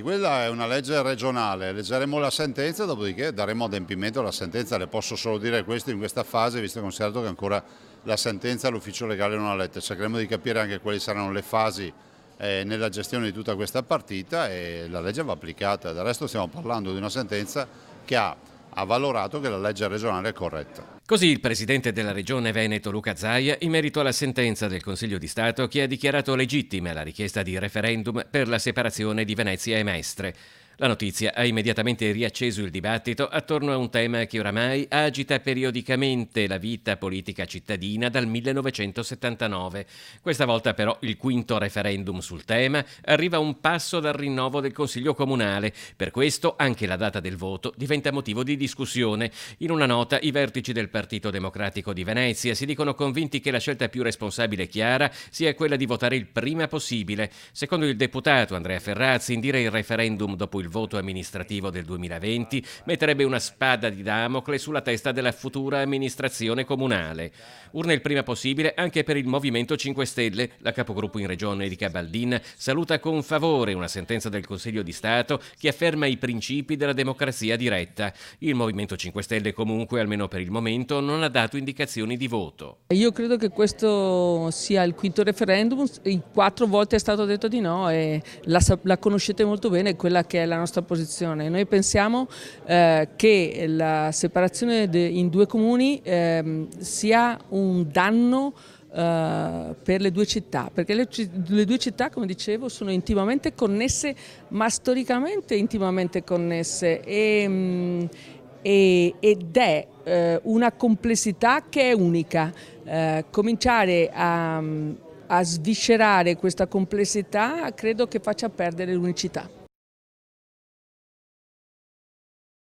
Quella è una legge regionale, leggeremo la sentenza, dopodiché daremo adempimento alla sentenza. Le posso solo dire questo in questa fase, visto e considerato che ancora la sentenza all'ufficio legale non ha letto. Cercheremo di capire anche quali saranno le fasi nella gestione di tutta questa partita e la legge va applicata. Del resto stiamo parlando di una sentenza che ha valorato che la legge regionale è corretta. Così il presidente della regione Veneto Luca Zaia in merito alla sentenza del Consiglio di Stato che ha dichiarato legittima la richiesta di referendum per la separazione di Venezia e Mestre. La notizia ha immediatamente riacceso il dibattito attorno a un tema che oramai agita periodicamente la vita politica cittadina dal 1979. Questa volta però il quinto referendum sul tema arriva a un passo dal rinnovo del Consiglio Comunale. Per questo anche la data del voto diventa motivo di discussione. In una nota i vertici del Partito Democratico di Venezia si dicono convinti che la scelta più responsabile e chiara sia quella di votare il prima possibile. Secondo il deputato Andrea Ferrazzi, indire il referendum dopo il voto amministrativo del 2020 metterebbe una spada di Damocle sulla testa della futura amministrazione comunale. Urne il prima possibile anche per il Movimento 5 Stelle. La capogruppo in regione Erika Baldin saluta con favore una sentenza del Consiglio di Stato che afferma i principi della democrazia diretta. Il Movimento 5 Stelle comunque, almeno per il momento, non ha dato indicazioni di voto. Io credo che questo sia il quinto referendum, 4 volte è stato detto di no e la conoscete molto bene, quella che è la nostra posizione. Noi pensiamo che la separazione in 2 comuni sia un danno per le 2 città, perché le 2 città, come dicevo, sono intimamente connesse, ma storicamente intimamente connesse ed è una complessità che è unica. Cominciare a sviscerare questa complessità credo che faccia perdere l'unicità.